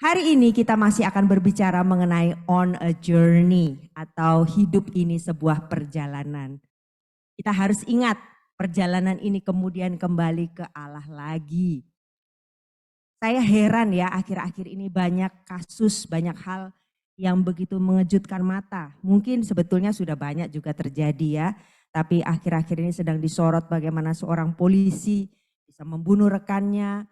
Hari ini kita masih akan berbicara mengenai on a journey atau hidup ini sebuah perjalanan. Kita harus ingat perjalanan ini kemudian kembali ke Allah lagi. Saya heran ya akhir-akhir ini banyak kasus, banyak hal yang begitu mengejutkan mata. Mungkin sebetulnya sudah banyak juga terjadi ya. Tapi akhir-akhir ini sedang disorot bagaimana seorang polisi bisa membunuh rekannya.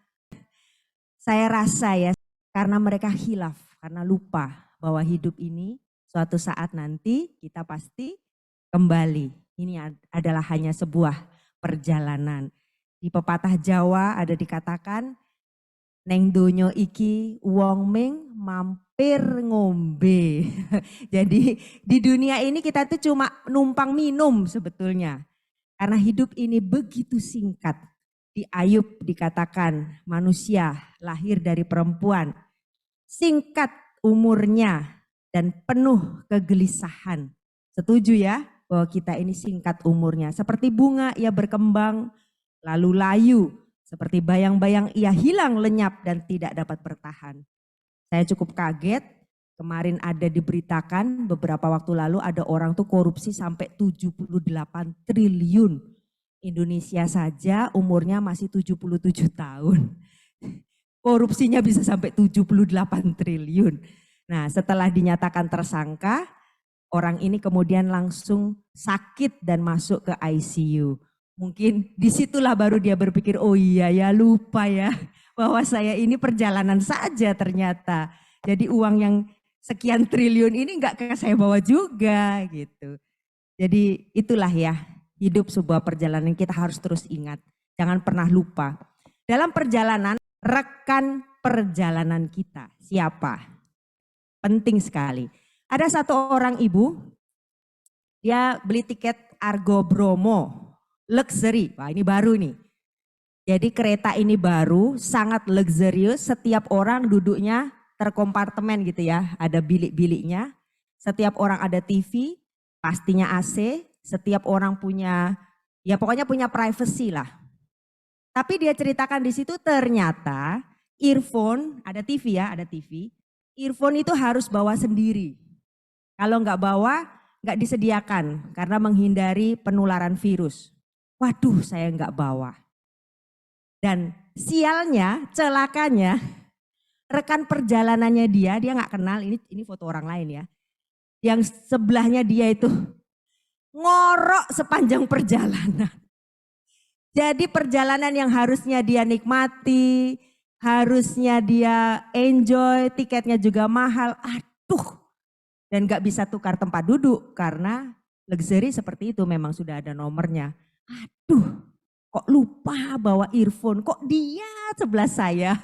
Saya rasa ya karena mereka hilaf, karena lupa bahwa hidup ini suatu saat nanti kita pasti kembali. Ini adalah hanya sebuah perjalanan. Di pepatah Jawa ada dikatakan, neng donyo iki wong ming mampir ngombe. Jadi di dunia ini kita tuh cuma numpang minum sebetulnya. Karena hidup ini begitu singkat. Di Ayub dikatakan manusia lahir dari perempuan. Singkat umurnya dan penuh kegelisahan. Setuju ya bahwa kita ini singkat umurnya. Seperti bunga ia berkembang lalu layu. Seperti bayang-bayang ia hilang lenyap dan tidak dapat bertahan. Saya cukup kaget, kemarin ada diberitakan beberapa waktu lalu ada orang tuh korupsi sampai 78 triliun. Indonesia saja umurnya masih 77 tahun. Korupsinya bisa sampai 78 triliun. Nah setelah dinyatakan tersangka, orang ini kemudian langsung sakit dan masuk ke ICU. Mungkin disitulah baru dia berpikir, oh iya ya lupa ya bahwa saya ini perjalanan saja ternyata. Jadi uang yang sekian triliun ini nggak saya bawa juga gitu. Jadi itulah ya hidup sebuah perjalanan kita harus terus ingat. Jangan pernah lupa. Dalam perjalanan rekan perjalanan kita siapa? Penting sekali. Ada satu orang ibu, dia beli tiket Argo Bromo, luxury. Wah ini baru nih. Jadi kereta ini baru, sangat luxurious, setiap orang duduknya terkompartemen gitu ya, ada bilik-biliknya. Setiap orang ada TV, pastinya AC, setiap orang punya, ya pokoknya punya privacy lah. Tapi dia ceritakan di situ ternyata earphone, ada TV ya, ada TV. Earphone itu harus bawa sendiri. Kalau nggak bawa, nggak disediakan karena menghindari penularan virus. Waduh, saya nggak bawa. Dan sialnya, celakanya, rekan perjalanannya dia nggak kenal, ini foto orang lain ya. Yang sebelahnya dia itu ngorok sepanjang perjalanan. Jadi perjalanan yang harusnya dia nikmati, harusnya dia enjoy, tiketnya juga mahal, aduh. Dan gak bisa tukar tempat duduk karena luxury seperti itu memang sudah ada nomornya. Aduh, kok lupa bawa earphone, kok dia sebelah saya.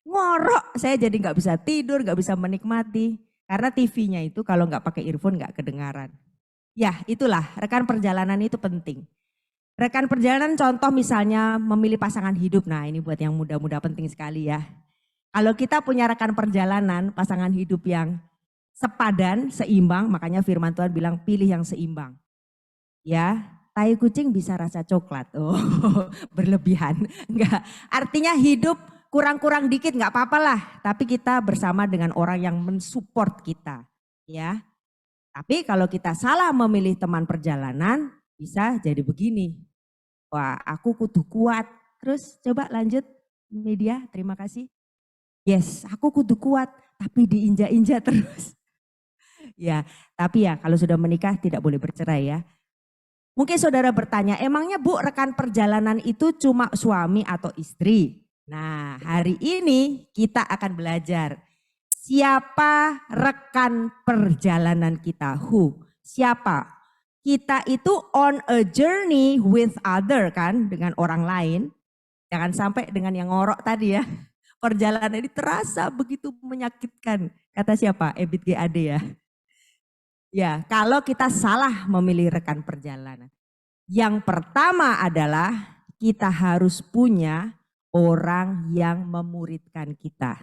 Ngorok, saya jadi gak bisa tidur, gak bisa menikmati. Karena TV-nya itu kalau gak pakai earphone gak kedengaran. Ya itulah, rekan perjalanan itu penting. Rekan perjalanan contoh misalnya memilih pasangan hidup. Nah ini buat yang muda-muda penting sekali ya. Kalau kita punya rekan perjalanan, pasangan hidup yang sepadan, seimbang, makanya firman Tuhan bilang pilih yang seimbang. Ya, tai kucing bisa rasa coklat. Oh, berlebihan. Enggak, artinya hidup kurang-kurang dikit enggak apa-apa lah. Tapi kita bersama dengan orang yang mensupport kita. Ya, tapi kalau kita salah memilih teman perjalanan, bisa jadi begini. Wah, aku kudu kuat. Terus coba lanjut media, terima kasih. Yes, aku kudu kuat, tapi diinjak-injak terus. Ya, tapi ya kalau sudah menikah tidak boleh bercerai ya. Mungkin saudara bertanya, emangnya Bu rekan perjalanan itu cuma suami atau istri? Nah, hari ini kita akan belajar siapa rekan perjalanan kita. Who? Siapa? Kita itu on a journey with other kan, dengan orang lain. Jangan sampai dengan yang ngorok tadi ya. Perjalanan ini terasa begitu menyakitkan. Kata siapa? Ebit GAD ya. Ya, kalau kita salah memilih rekan perjalanan. Yang pertama adalah kita harus punya orang yang memuridkan kita.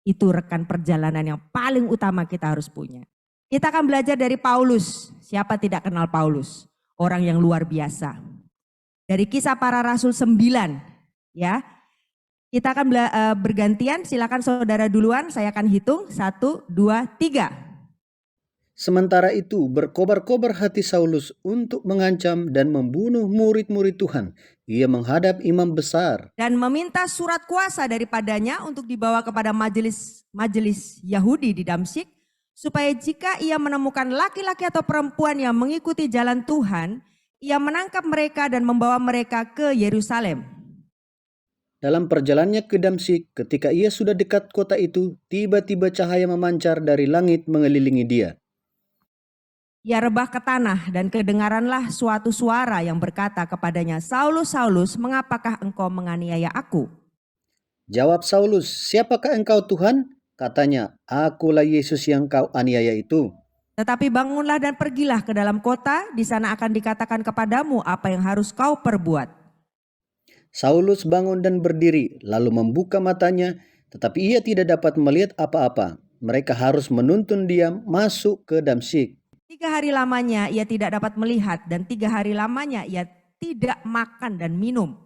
Itu rekan perjalanan yang paling utama kita harus punya. Kita akan belajar dari Paulus. Siapa tidak kenal Paulus? Orang yang luar biasa. Dari Kisah Para Rasul 9 ya. Kita akan bergantian, silakan saudara duluan, saya akan hitung, 1, 2, 3. Sementara itu berkobar-kobar hati Saulus untuk mengancam dan membunuh murid-murid Tuhan. Ia menghadap imam besar Dan meminta surat kuasa daripadanya untuk dibawa kepada majelis Yahudi di Damsyik, supaya jika ia menemukan laki-laki atau perempuan yang mengikuti jalan Tuhan, ia menangkap mereka dan membawa mereka ke Yerusalem. Dalam perjalanannya ke Damsyik, ketika ia sudah dekat kota itu, tiba-tiba cahaya memancar dari langit mengelilingi dia. Ia rebah ke tanah dan kedengaranlah suatu suara yang berkata kepadanya, "Saulus, Saulus, mengapakah engkau menganiaya aku?" Jawab Saulus, "Siapakah engkau Tuhan?" Katanya, "Akulah Yesus yang kau aniaya itu." Tetapi bangunlah dan pergilah ke dalam kota, di sana akan dikatakan kepadamu apa yang harus kau perbuat. Saulus bangun dan berdiri, lalu membuka matanya, tetapi ia tidak dapat melihat apa-apa. Mereka harus menuntun dia masuk ke Damsyik. 3 hari lamanya ia tidak dapat melihat, dan 3 hari lamanya ia tidak makan dan minum.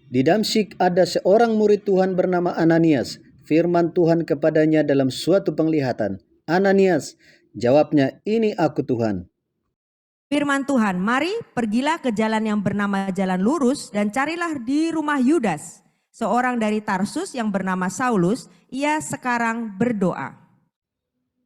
Di Damsyik ada seorang murid Tuhan bernama Ananias. Firman Tuhan kepadanya dalam suatu penglihatan. "Ananias," jawabnya, "Ini aku Tuhan." Firman Tuhan, "Mari pergilah ke jalan yang bernama jalan lurus dan carilah di rumah Yudas, seorang dari Tarsus yang bernama Saulus, ia sekarang berdoa."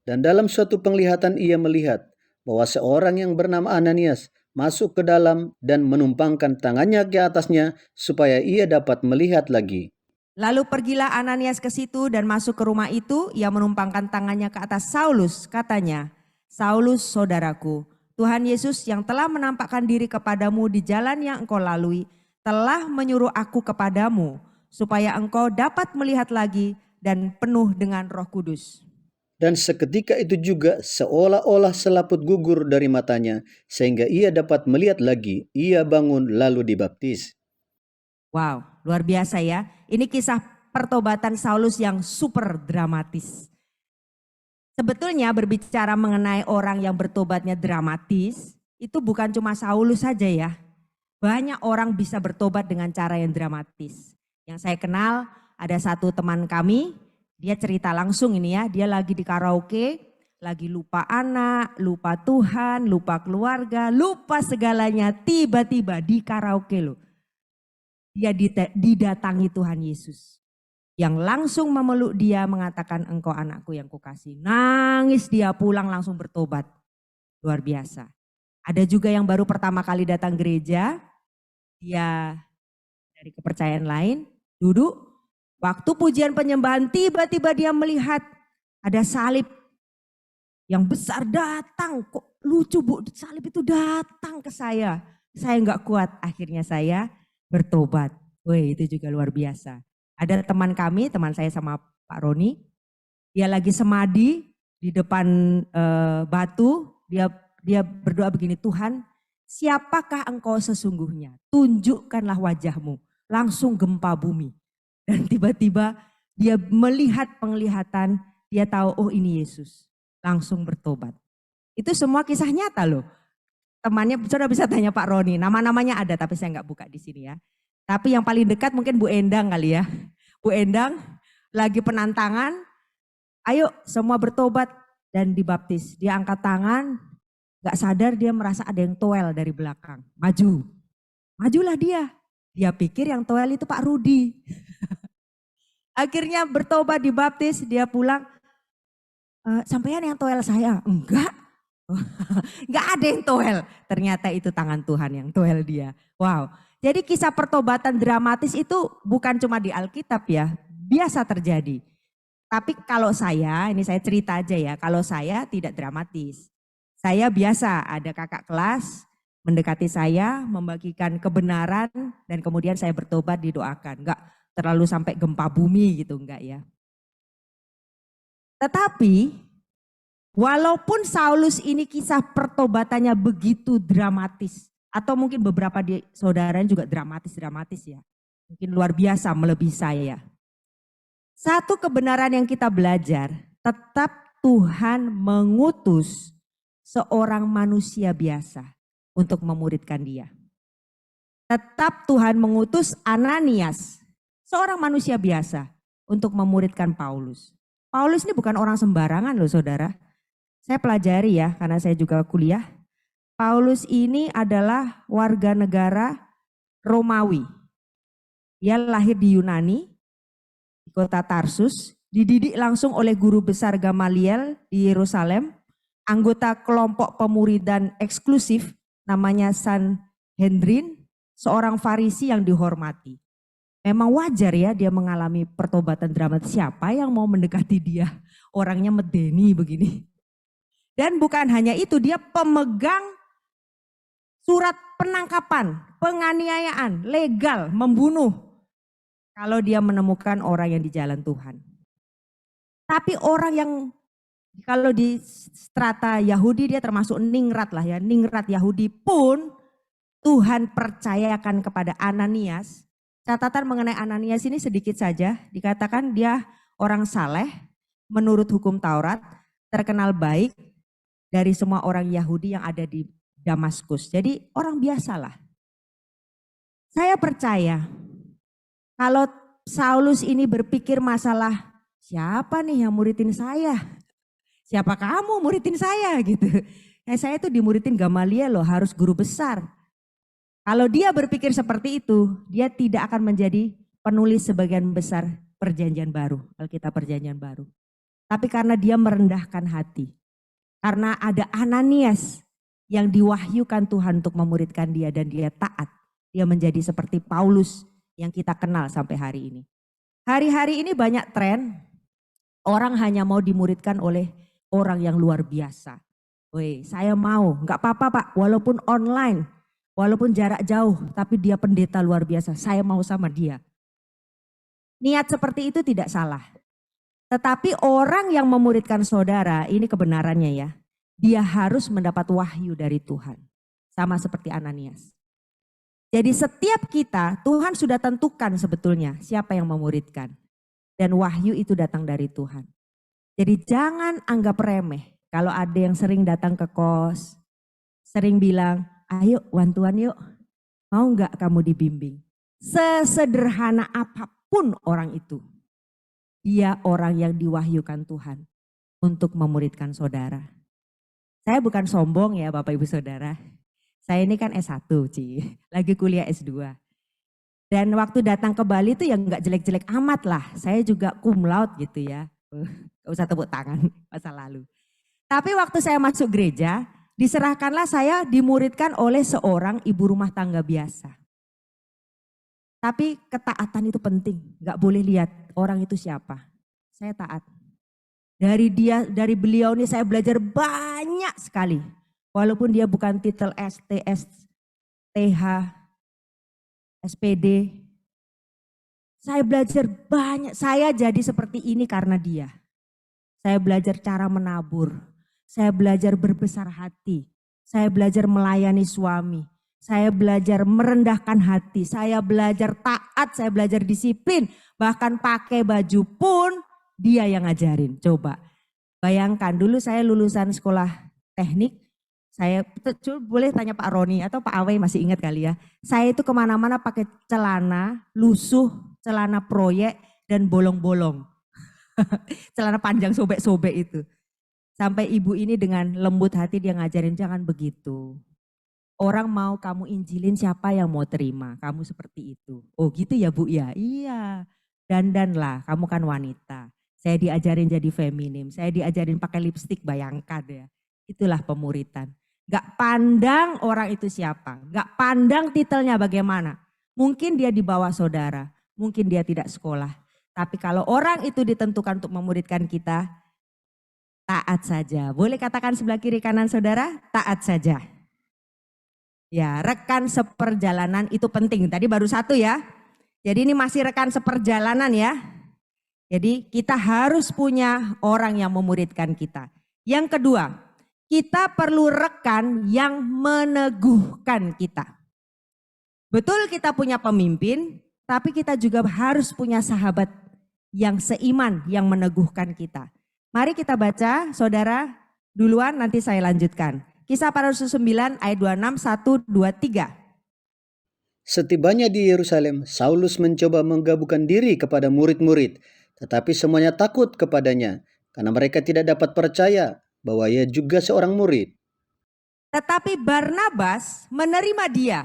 Dan dalam suatu penglihatan ia melihat bahwa seorang yang bernama Ananias masuk ke dalam dan menumpangkan tangannya ke atasnya supaya ia dapat melihat lagi. Lalu pergilah Ananias ke situ dan masuk ke rumah itu, ia menumpangkan tangannya ke atas Saulus, katanya, "Saulus saudaraku, Tuhan Yesus yang telah menampakkan diri kepadamu di jalan yang engkau lalui, telah menyuruh aku kepadamu, supaya engkau dapat melihat lagi dan penuh dengan Roh Kudus." Dan seketika itu juga seolah-olah selaput gugur dari matanya sehingga ia dapat melihat lagi. Ia bangun lalu dibaptis. Wow, luar biasa ya. Ini kisah pertobatan Saulus yang super dramatis. Sebetulnya berbicara mengenai orang yang bertobatnya dramatis, itu bukan cuma Saulus saja ya. Banyak orang bisa bertobat dengan cara yang dramatis. Yang saya kenal ada satu teman kami, dia cerita langsung ini ya, dia lagi di karaoke, lagi lupa anak, lupa Tuhan, lupa keluarga, lupa segalanya, tiba-tiba di karaoke loh. Dia didatangi Tuhan Yesus. Yang langsung memeluk dia mengatakan, "Engkau anakku yang kukasih." Nangis dia pulang langsung bertobat. Luar biasa. Ada juga yang baru pertama kali datang gereja, dia dari kepercayaan lain, duduk, waktu pujian penyembahan tiba-tiba dia melihat ada salib yang besar datang. Kok lucu Bu, salib itu datang ke saya. Saya nggak kuat, akhirnya saya bertobat. Wih, itu juga luar biasa. Ada teman kami, teman saya sama Pak Roni, dia lagi semadi di depan batu, dia berdoa begini, "Tuhan, siapakah engkau sesungguhnya? Tunjukkanlah wajahmu." Langsung gempa bumi. Dan tiba-tiba dia melihat penglihatan, dia tahu, oh ini Yesus. Langsung bertobat. Itu semua kisah nyata loh. Temannya, saudara bisa tanya Pak Roni, nama-namanya ada tapi saya nggak buka di sini ya. Tapi yang paling dekat mungkin Bu Endang kali ya. Bu Endang lagi penantangan, ayo semua bertobat dan dibaptis. Dia angkat tangan, gak sadar dia merasa ada yang toel dari belakang. Maju, majulah dia. Dia pikir yang toel itu Pak Rudi. Akhirnya bertobat dibaptis, dia pulang. "Sampean yang toel saya?" "Enggak." Enggak ada yang toel. Ternyata itu tangan Tuhan yang toel dia. Wow. Jadi kisah pertobatan dramatis itu bukan cuma di Alkitab ya. Biasa terjadi. Tapi kalau saya, ini saya cerita aja ya. Kalau saya tidak dramatis. Saya biasa ada kakak kelas mendekati saya, membagikan kebenaran dan kemudian saya bertobat didoakan. Enggak terlalu sampai gempa bumi gitu, enggak ya. Tetapi walaupun Saulus ini kisah pertobatannya begitu dramatis, atau mungkin beberapa di saudaranya juga dramatis ya. Mungkin luar biasa melebihi saya. Satu kebenaran yang kita belajar, tetap Tuhan mengutus seorang manusia biasa untuk memuridkan dia. Tetap Tuhan mengutus Ananias, seorang manusia biasa untuk memuridkan Paulus. Paulus ini bukan orang sembarangan loh saudara. Saya pelajari ya karena saya juga kuliah. Paulus ini adalah warga negara Romawi. Dia lahir di Yunani, di kota Tarsus, dididik langsung oleh guru besar Gamaliel di Yerusalem, anggota kelompok pemuridan eksklusif namanya Sanhedrin, seorang Farisi yang dihormati. Memang wajar ya dia mengalami pertobatan dramatis. Siapa yang mau mendekati dia? Orangnya medeni begini. Dan bukan hanya itu, dia pemegang surat penangkapan, penganiayaan, legal, membunuh. Kalau dia menemukan orang yang di jalan Tuhan. Tapi orang yang kalau di strata Yahudi dia termasuk ningrat lah ya. Ningrat Yahudi pun Tuhan percayakan kepada Ananias. Catatan mengenai Ananias ini sedikit saja. Dikatakan dia orang saleh menurut hukum Taurat. Terkenal baik dari semua orang Yahudi yang ada di Damaskus. Jadi orang biasalah. Saya percaya kalau Saulus ini berpikir masalah siapa nih yang muridin saya? Siapa kamu muridin saya gitu. Saya tuh dimuridin Gamaliel loh, harus guru besar. Kalau dia berpikir seperti itu, dia tidak akan menjadi penulis sebagian besar perjanjian baru, Alkitab perjanjian baru. Tapi karena dia merendahkan hati. Karena ada Ananias yang diwahyukan Tuhan untuk memuridkan dia dan dia taat. Dia menjadi seperti Paulus yang kita kenal sampai hari ini. Hari-hari ini banyak tren, orang hanya mau dimuridkan oleh orang yang luar biasa. Woi, saya mau, enggak apa-apa Pak, walaupun online, walaupun jarak jauh, tapi dia pendeta luar biasa, saya mau sama dia. Niat seperti itu tidak salah. Tetapi orang yang memuridkan saudara, ini kebenarannya ya, dia harus mendapat wahyu dari Tuhan. Sama seperti Ananias. Jadi setiap kita, Tuhan sudah tentukan sebetulnya siapa yang memuridkan. Dan wahyu itu datang dari Tuhan. Jadi jangan anggap remeh. Kalau ada yang sering datang ke kos, sering bilang, ayo bantuan yuk, mau enggak kamu dibimbing? Sesederhana apapun orang itu, dia orang yang diwahyukan Tuhan untuk memuridkan saudara. Saya bukan sombong ya Bapak Ibu Saudara. Saya ini kan S1 Ci, lagi kuliah S2. Dan waktu datang ke Bali itu ya enggak jelek-jelek amat lah. Saya juga cum laude gitu ya. Gak usah tepuk tangan masa lalu. Tapi waktu saya masuk gereja, diserahkanlah saya dimuridkan oleh seorang ibu rumah tangga biasa. Tapi ketaatan itu penting, gak boleh lihat orang itu siapa. Saya taat. Dari beliau ini saya belajar banyak sekali. Walaupun dia bukan titel STS, TH, SPD. Saya belajar banyak, saya jadi seperti ini karena dia. Saya belajar cara menabur, saya belajar berbesar hati, saya belajar melayani suami, saya belajar merendahkan hati, saya belajar taat, saya belajar disiplin, bahkan pakai baju pun dia yang ngajarin. Coba bayangkan dulu saya lulusan sekolah teknik, saya boleh tanya Pak Roni atau Pak Awe masih ingat kali ya. Saya itu kemana-mana pakai celana lusuh, celana proyek dan bolong-bolong. Celana panjang sobek-sobek itu. Sampai ibu ini dengan lembut hati dia ngajarin jangan begitu. Orang mau kamu injilin siapa yang mau terima, kamu seperti itu. Oh gitu ya Bu ya, iya. Dandanlah, kamu kan wanita. Saya diajarin jadi feminim, saya diajarin pakai lipstik, bayangkan ya. Itulah pemuritan. Gak pandang orang itu siapa, gak pandang titelnya bagaimana. Mungkin dia di bawah saudara, mungkin dia tidak sekolah. Tapi kalau orang itu ditentukan untuk memuridkan kita, taat saja. Boleh katakan sebelah kiri kanan saudara, taat saja. Ya, rekan seperjalanan itu penting. Tadi baru satu ya. Jadi ini masih rekan seperjalanan ya. Jadi kita harus punya orang yang memuridkan kita. Yang kedua, kita perlu rekan yang meneguhkan kita. Betul kita punya pemimpin, tapi kita juga harus punya sahabat yang seiman, yang meneguhkan kita. Mari kita baca, saudara, duluan nanti saya lanjutkan. Kisah para Rasul 9 ayat 26, 1, 2, 3. Setibanya di Yerusalem, Saulus mencoba menggabungkan diri kepada murid-murid, tetapi semuanya takut kepadanya karena mereka tidak dapat percaya bahwa ia juga seorang murid. Tetapi Barnabas menerima dia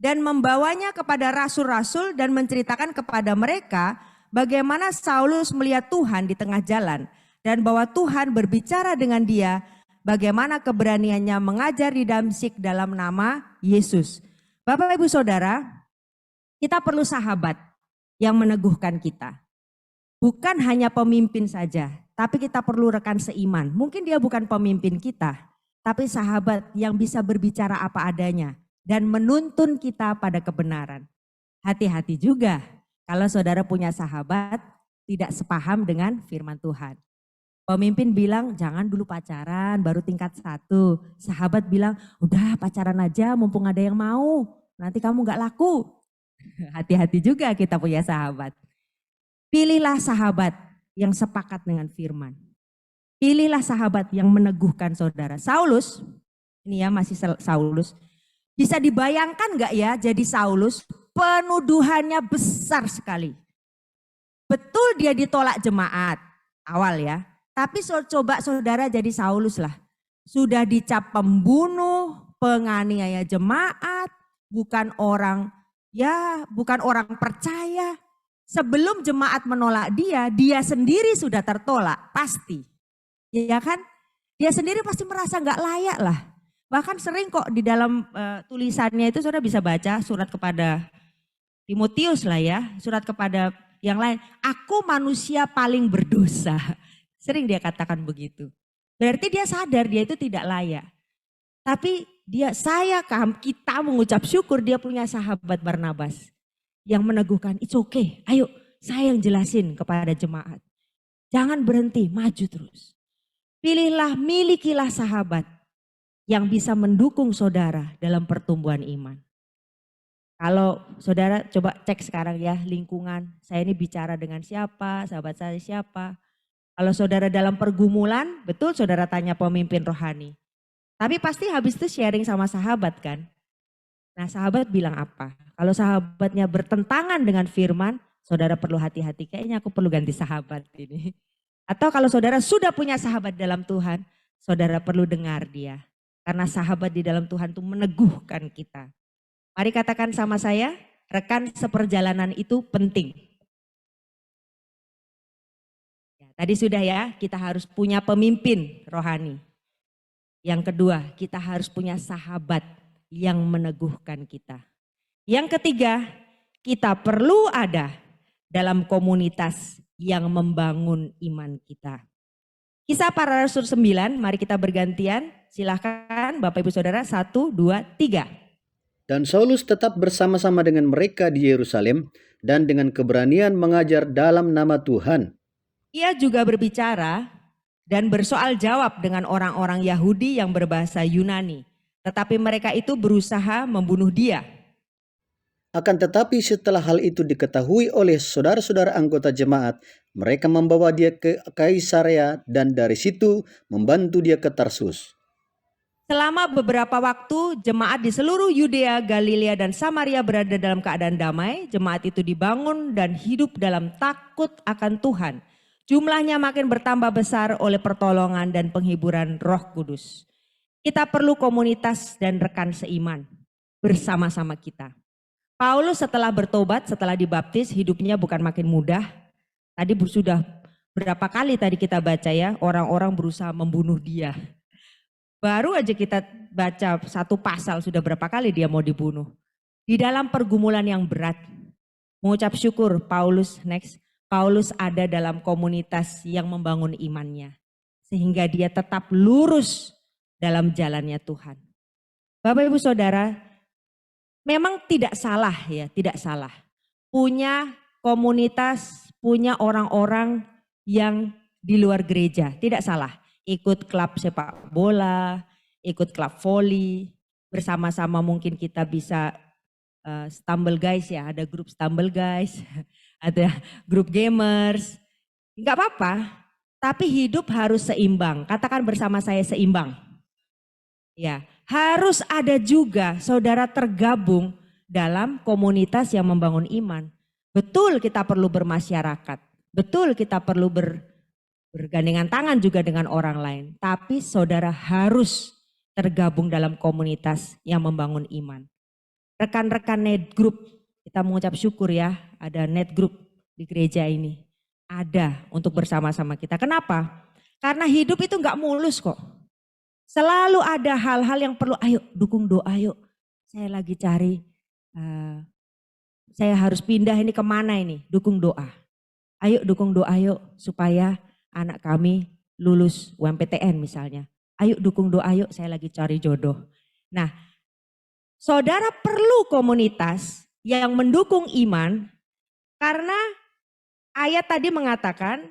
dan membawanya kepada rasul-rasul dan menceritakan kepada mereka bagaimana Saulus melihat Tuhan di tengah jalan dan bahwa Tuhan berbicara dengan dia, bagaimana keberaniannya mengajar di Damsyik dalam nama Yesus. Bapak Ibu Saudara, kita perlu sahabat yang meneguhkan kita. Bukan hanya pemimpin saja, tapi kita perlu rekan seiman. Mungkin dia bukan pemimpin kita, tapi sahabat yang bisa berbicara apa adanya dan menuntun kita pada kebenaran. Hati-hati juga kalau saudara punya sahabat tidak sepaham dengan firman Tuhan. Pemimpin bilang jangan dulu pacaran baru tingkat 1. Sahabat bilang udah pacaran aja mumpung ada yang mau, nanti kamu gak laku. Hati-hati juga kita punya sahabat. Pilihlah sahabat yang sepakat dengan firman. Pilihlah sahabat yang meneguhkan saudara. Saulus, ini ya masih Saulus. Bisa dibayangkan gak ya jadi Saulus? Penuduhannya besar sekali. Betul dia ditolak jemaat awal ya. Tapi coba saudara jadi Saulus lah. Sudah dicap pembunuh, penganiaya jemaat, bukan orang percaya. Sebelum jemaat menolak dia, dia sendiri sudah tertolak, pasti. Ya kan? Dia sendiri pasti merasa gak layak lah. Bahkan sering kok di dalam tulisannya itu saudara bisa baca surat kepada Timotius lah ya, surat kepada yang lain. Aku manusia paling berdosa. Sering dia katakan begitu. Berarti dia sadar dia itu tidak layak. Tapi kita mengucap syukur dia punya sahabat Barnabas. Yang meneguhkan, it's okay, ayo saya yang jelasin kepada jemaat. Jangan berhenti, maju terus. Milikilah sahabat yang bisa mendukung saudara dalam pertumbuhan iman. Kalau saudara coba cek sekarang ya lingkungan, saya ini bicara dengan siapa, sahabat saya siapa. Kalau saudara dalam pergumulan, betul saudara tanya pemimpin rohani. Tapi pasti habis itu sharing sama sahabat kan. Nah sahabat bilang apa? Kalau sahabatnya bertentangan dengan firman, saudara perlu hati-hati. Kayaknya aku perlu ganti sahabat ini. Atau kalau saudara sudah punya sahabat dalam Tuhan, saudara perlu dengar dia. Karena sahabat di dalam Tuhan itu meneguhkan kita. Mari katakan sama saya, rekan seperjalanan itu penting. Ya, tadi sudah ya, kita harus punya pemimpin rohani. Yang kedua, kita harus punya sahabat yang meneguhkan kita. Yang ketiga, kita perlu ada dalam komunitas yang membangun iman kita. Kisah Para Rasul 9, mari kita bergantian. Silahkan Bapak Ibu Saudara, 1, 2, 3. Dan Saulus tetap bersama-sama dengan mereka di Yerusalem dan dengan keberanian mengajar dalam nama Tuhan. Ia juga berbicara dan bersoal jawab dengan orang-orang Yahudi yang berbahasa Yunani. Tetapi mereka itu berusaha membunuh dia. Akan tetapi setelah hal itu diketahui oleh saudara-saudara anggota jemaat, mereka membawa dia ke Kaisarea dan dari situ membantu dia ke Tarsus. Selama beberapa waktu jemaat di seluruh Yudea, Galilea dan Samaria berada dalam keadaan damai. Jemaat itu dibangun dan hidup dalam takut akan Tuhan. Jumlahnya makin bertambah besar oleh pertolongan dan penghiburan Roh Kudus. Kita perlu komunitas dan rekan seiman bersama-sama kita. Paulus setelah bertobat, setelah dibaptis, hidupnya bukan makin mudah. Tadi sudah berapa kali tadi kita baca ya, orang-orang berusaha membunuh dia. Baru aja kita baca satu pasal sudah berapa kali dia mau dibunuh. Di dalam pergumulan yang berat, mengucap syukur Paulus ada dalam komunitas yang membangun imannya. Sehingga dia tetap lurus dalam jalannya Tuhan. Bapak Ibu Saudara, memang tidak salah ya, tidak salah. Punya komunitas, punya orang-orang yang di luar gereja, tidak salah. Ikut klub sepak bola, ikut klub voli, bersama-sama mungkin kita bisa stumble guys ya, ada grup stumble guys, ada grup gamers. Enggak apa-apa, tapi hidup harus seimbang. Katakan bersama saya seimbang. Ya, harus ada juga saudara tergabung dalam komunitas yang membangun iman. Betul kita perlu bermasyarakat, betul kita perlu bergandengan tangan juga dengan orang lain. Tapi saudara harus tergabung dalam komunitas yang membangun iman. Rekan-rekan net group, kita mengucap syukur ya ada net group di gereja ini. Ada untuk bersama-sama kita. Kenapa? Karena hidup itu nggak mulus kok. Selalu ada hal-hal yang perlu, ayo dukung doa yuk. Saya lagi cari, saya harus pindah ini kemana ini, dukung doa. Ayo dukung doa yuk supaya anak kami lulus UMPTN misalnya. Ayo dukung doa yuk, saya lagi cari jodoh. Nah, saudara perlu komunitas yang mendukung iman karena ayat tadi mengatakan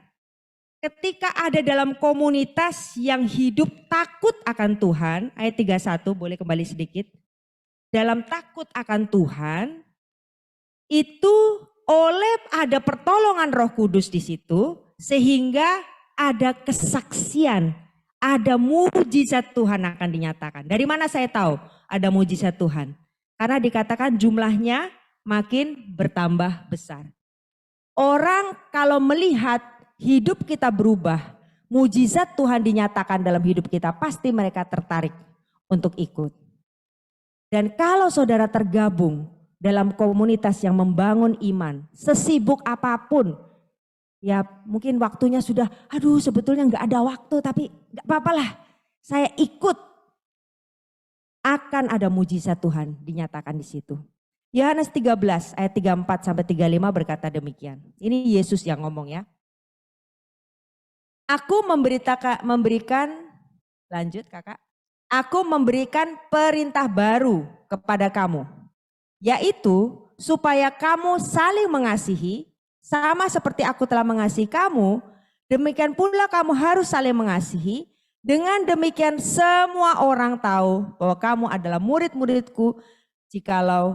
ketika ada dalam komunitas yang hidup takut akan Tuhan, ayat 31 boleh kembali sedikit. Dalam takut akan Tuhan, itu oleh ada pertolongan Roh Kudus di situ, sehingga ada kesaksian, ada mujizat Tuhan akan dinyatakan. Dari mana saya tahu ada mujizat Tuhan? Karena dikatakan jumlahnya makin bertambah besar. Orang kalau melihat hidup kita berubah, mujizat Tuhan dinyatakan dalam hidup kita, pasti mereka tertarik untuk ikut. Dan kalau saudara tergabung dalam komunitas yang membangun iman, sesibuk apapun, ya mungkin waktunya sudah, aduh sebetulnya nggak ada waktu, tapi nggak apa-apalah, saya ikut. Akan ada mujizat Tuhan dinyatakan di situ. Yohanes 13 ayat 34 sampai 35 berkata demikian. Ini Yesus yang ngomong ya. Aku memberikan, lanjut kakak. Aku memberikan perintah baru kepada kamu. Yaitu supaya kamu saling mengasihi, sama seperti aku telah mengasihi kamu, demikian pula kamu harus saling mengasihi. Dengan demikian semua orang tahu bahwa kamu adalah murid-muridku, jikalau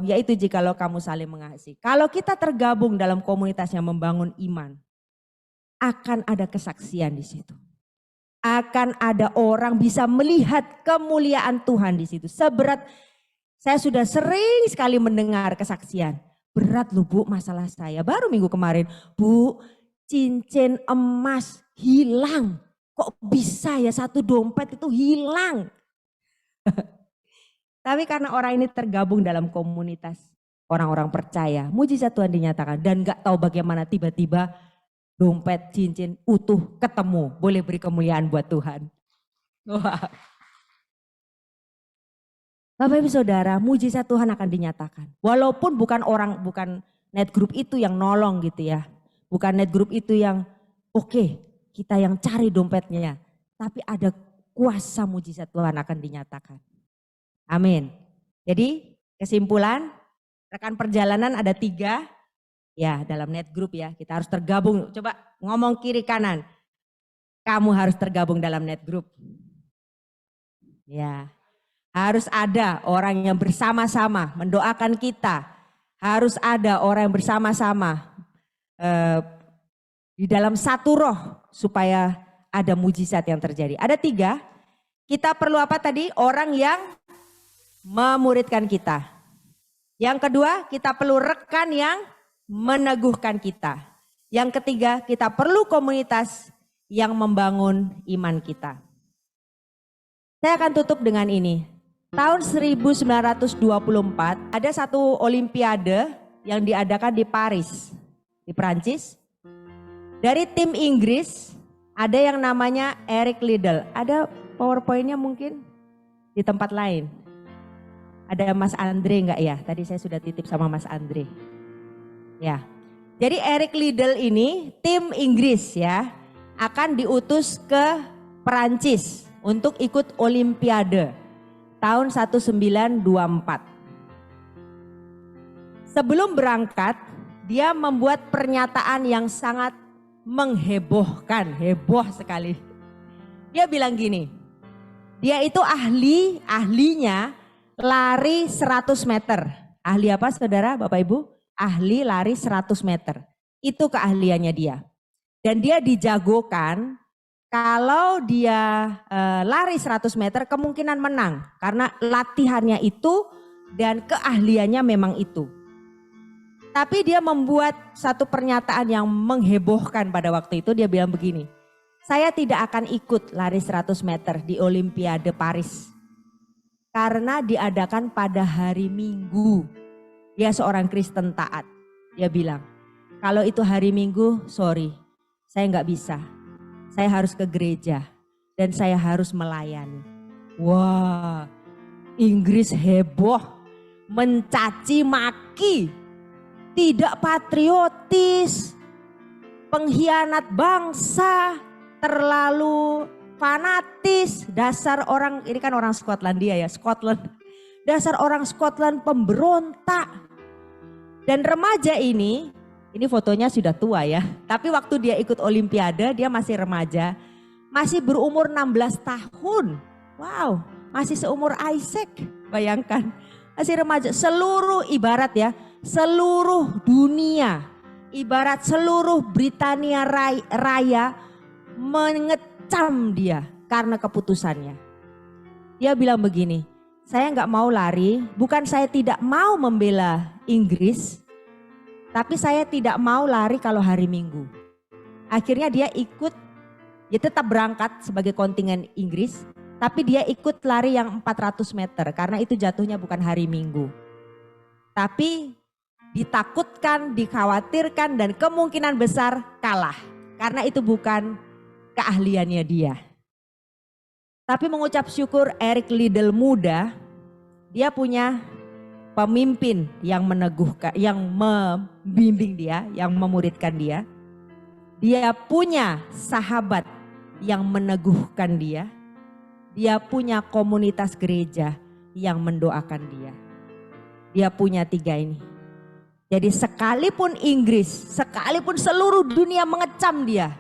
kamu saling mengasihi. Kalau kita tergabung dalam komunitas yang membangun iman, akan ada kesaksian di situ. Akan ada orang bisa melihat kemuliaan Tuhan di situ. Seberat, saya sudah sering sekali mendengar kesaksian. Berat loh Bu masalah saya. Baru minggu kemarin, Bu cincin emas hilang. Kok bisa ya satu dompet itu hilang. Tapi karena orang ini tergabung dalam komunitas orang-orang percaya, mujizat Tuhan dinyatakan. Dan gak tahu bagaimana tiba-tiba dompet, cincin utuh ketemu, boleh beri kemuliaan buat Tuhan. Wah. Bapak Ibu Saudara, mujizat Tuhan akan dinyatakan. Walaupun bukan net group itu yang nolong gitu ya. Bukan net group itu yang oke, kita yang cari dompetnya. Tapi ada kuasa mujizat Tuhan akan dinyatakan. Amin. Jadi kesimpulan, rekan perjalanan ada 3. Ya dalam net group ya, kita harus tergabung. Coba ngomong kiri kanan. Kamu harus tergabung dalam net group. Ya, harus ada orang yang bersama-sama mendoakan kita. Harus ada orang yang bersama-sama di dalam satu roh supaya ada mujizat yang terjadi. Ada 3, kita perlu apa tadi? Orang yang memuridkan kita. Yang kedua, kita perlu rekan yang meneguhkan kita. Yang ketiga, kita perlu komunitas yang membangun iman kita. Saya akan tutup dengan ini. Tahun 1924 ada satu olimpiade yang diadakan di Paris, di Prancis. Dari tim Inggris ada yang namanya Eric Liddell. Ada PowerPoint-nya mungkin di tempat lain. Ada Mas Andre enggak ya? Tadi saya sudah titip sama Mas Andre. Ya, jadi Eric Liddell ini tim Inggris ya akan diutus ke Perancis untuk ikut Olimpiade tahun 1924. Sebelum berangkat, dia membuat pernyataan yang sangat menghebohkan, heboh sekali. Dia bilang gini, dia itu ahlinya lari 100 meter. Ahli apa saudara, Bapak Ibu? Ahli lari 100 meter. Itu keahliannya dia. Dan dia dijagokan kalau dia lari 100 meter kemungkinan menang. Karena latihannya itu dan keahliannya memang itu. Tapi dia membuat satu pernyataan yang menghebohkan pada waktu itu. Dia bilang begini, saya tidak akan ikut lari 100 meter di Olimpiade Paris. Karena diadakan pada hari Minggu. Dia seorang Kristen taat. Dia bilang, kalau itu hari Minggu, sorry, saya nggak bisa. Saya harus ke gereja dan saya harus melayani. Wah, Inggris heboh, mencaci maki. Tidak patriotis, pengkhianat bangsa, terlalu fanatis, dasar orang, ini kan orang Skotlandia ya, Scotland. Dasar orang Scotland pemberontak. Dan remaja ini fotonya sudah tua ya, tapi waktu dia ikut Olimpiade dia masih remaja, masih berumur 16 tahun. Wow, masih seumur Isaac, bayangkan. Masih remaja, seluruh ibarat ya, seluruh dunia, ibarat seluruh Britania Raya mengecam dia karena keputusannya. Dia bilang begini, saya nggak mau lari, bukan saya tidak mau membela Inggris, tapi saya tidak mau lari kalau hari Minggu. Akhirnya dia ikut, dia tetap berangkat sebagai kontingen Inggris, tapi dia ikut lari yang 400 meter karena itu jatuhnya bukan hari Minggu. Tapi ditakutkan, dikhawatirkan dan kemungkinan besar kalah. Karena itu bukan keahliannya dia. Tapi mengucap syukur Eric Liddell muda, dia punya pemimpin yang meneguhkan, yang membimbing dia, yang memuridkan dia. Dia punya sahabat yang meneguhkan dia. Dia punya komunitas gereja yang mendoakan dia. Dia punya 3 ini. Jadi sekalipun Inggris, sekalipun seluruh dunia mengecam dia,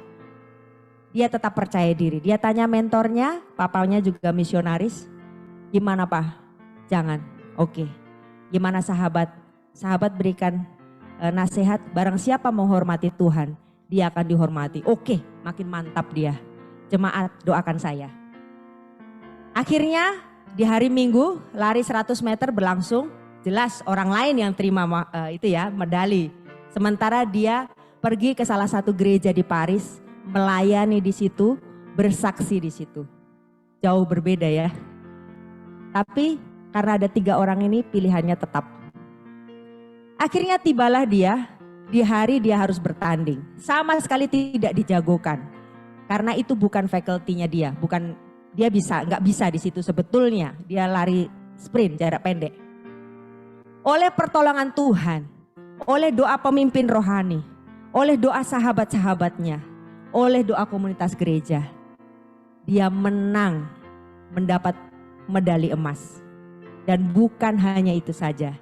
dia tetap percaya diri. Dia tanya mentornya, papanya juga misionaris, gimana Pak? Jangan, oke. Gimana sahabat? Sahabat berikan nasihat, barang siapa menghormati Tuhan, dia akan dihormati. Oke, makin mantap dia. Jemaat doakan saya. Akhirnya di hari Minggu lari 100 meter berlangsung, jelas orang lain yang terima itu ya medali. Sementara dia pergi ke salah satu gereja di Paris, melayani di situ, bersaksi di situ. Jauh berbeda ya. Tapi karena ada 3 orang ini pilihannya tetap. Akhirnya tibalah dia, di hari dia harus bertanding. Sama sekali tidak dijagokan. Karena itu bukan faculty-nya dia, bukan dia nggak bisa di situ sebetulnya. Dia lari sprint jarak pendek. Oleh pertolongan Tuhan, oleh doa pemimpin rohani, oleh doa sahabat-sahabatnya, oleh doa komunitas gereja, dia menang mendapat medali emas. Dan bukan hanya itu saja,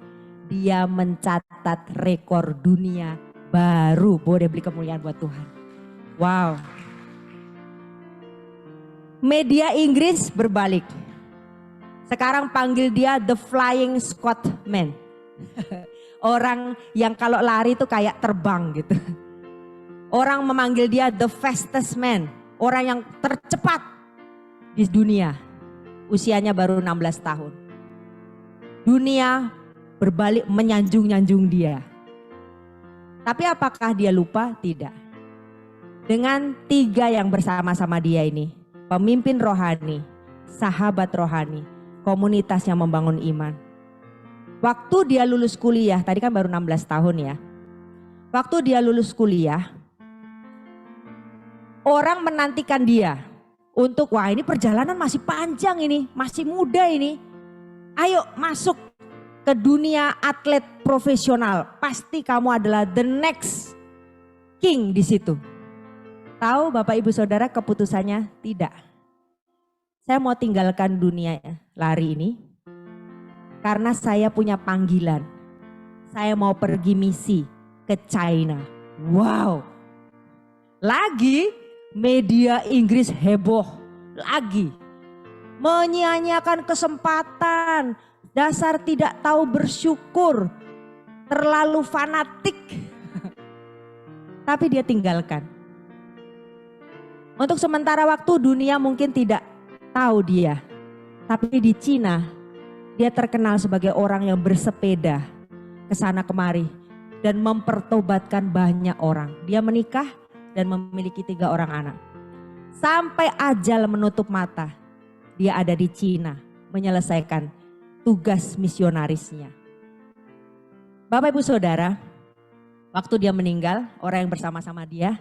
dia mencatat rekor dunia baru. Boleh beri kemuliaan buat Tuhan. Wow. Media Inggris berbalik. Sekarang panggil dia The Flying Scotsman. Orang yang kalau lari itu kayak terbang gitu. Orang memanggil dia The Fastest Man. Orang yang tercepat di dunia. Usianya baru 16 tahun. Dunia berbalik menyanjung-nyanjung dia. Tapi apakah dia lupa? Tidak. Dengan 3 yang bersama-sama dia ini. Pemimpin rohani, sahabat rohani, komunitas yang membangun iman. Waktu dia lulus kuliah, tadi kan baru 16 tahun ya. Waktu dia lulus kuliah, orang menantikan dia untuk, wah ini perjalanan masih panjang ini, masih muda ini. Ayo masuk ke dunia atlet profesional, pasti kamu adalah the next king di situ. Tahu Bapak Ibu Saudara keputusannya tidak. Saya mau tinggalkan dunia lari ini karena saya punya panggilan. Saya mau pergi misi ke China. Wow. Lagi media Inggris heboh. Lagi. Menyia-nyiakan kesempatan. Dasar tidak tahu bersyukur. Terlalu fanatik. Tapi dia tinggalkan. Untuk sementara waktu dunia mungkin tidak tahu dia. Tapi di Cina Dia terkenal sebagai orang yang bersepeda ke sana kemari dan mempertobatkan banyak orang. Dia menikah dan memiliki 3 orang anak. Sampai ajal menutup mata, dia ada di Cina menyelesaikan tugas misionarisnya. Bapak Ibu Saudara, waktu dia meninggal, orang yang bersama-sama dia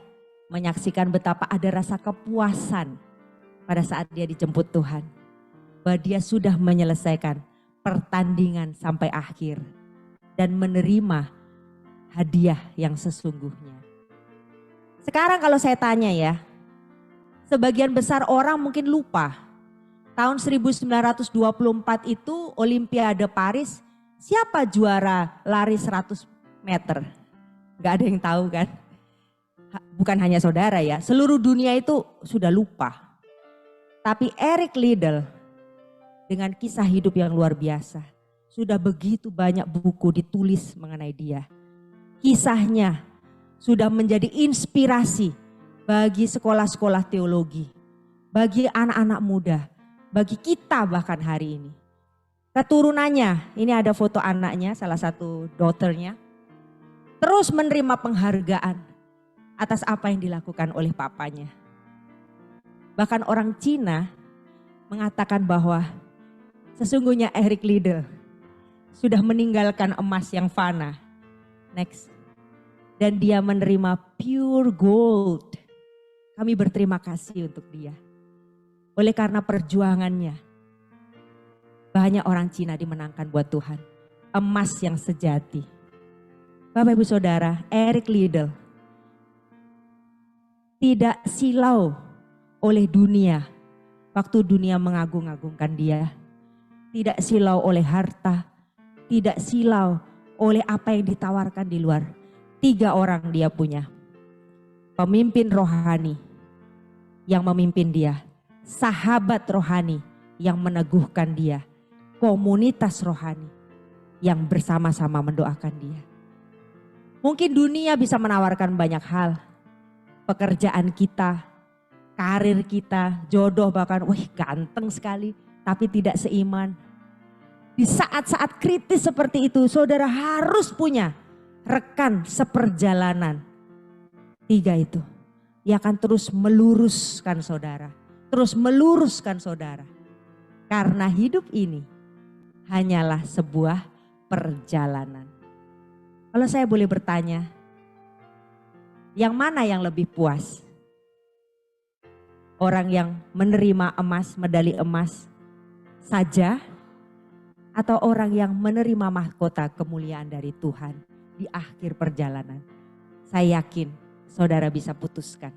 menyaksikan betapa ada rasa kepuasan pada saat dia dijemput Tuhan. Bahwa dia sudah menyelesaikan pertandingan sampai akhir dan menerima hadiah yang sesungguhnya. Sekarang kalau saya tanya ya, sebagian besar orang mungkin lupa. Tahun 1924 itu Olimpiade Paris, siapa juara lari 100 meter? Gak ada yang tahu kan? Bukan hanya saudara ya, seluruh dunia itu sudah lupa. Tapi Eric Liddell dengan kisah hidup yang luar biasa, sudah begitu banyak buku ditulis mengenai dia. Kisahnya sudah menjadi inspirasi bagi sekolah-sekolah teologi, bagi anak-anak muda, bagi kita bahkan hari ini. Keturunannya, ini ada foto anaknya, salah satu daughternya, terus menerima penghargaan atas apa yang dilakukan oleh papanya. Bahkan orang Cina mengatakan bahwa sesungguhnya Eric Liddell sudah meninggalkan emas yang fana. Next. Dan dia menerima pure gold. Kami berterima kasih untuk dia. Oleh karena perjuangannya, banyak orang Cina dimenangkan buat Tuhan. Emas yang sejati. Bapak Ibu Saudara, Eric Liddell tidak silau oleh dunia waktu dunia mengagung-agungkan dia. Tidak silau oleh harta, tidak silau oleh apa yang ditawarkan di luar. 3 orang dia punya. Pemimpin rohani yang memimpin dia. Sahabat rohani yang meneguhkan dia. Komunitas rohani yang bersama-sama mendoakan dia. Mungkin dunia bisa menawarkan banyak hal. Pekerjaan kita, karir kita, jodoh bahkan, wih ganteng sekali tapi tidak seiman. Di saat-saat kritis seperti itu saudara harus punya rekan seperjalanan. 3 itu. Ia akan terus meluruskan saudara. Terus meluruskan saudara. Karena hidup ini hanyalah sebuah perjalanan. Kalau saya boleh bertanya, yang mana yang lebih puas? Orang yang menerima emas, medali emas saja, atau orang yang menerima mahkota kemuliaan dari Tuhan di akhir perjalanan? Saya yakin saudara bisa putuskan.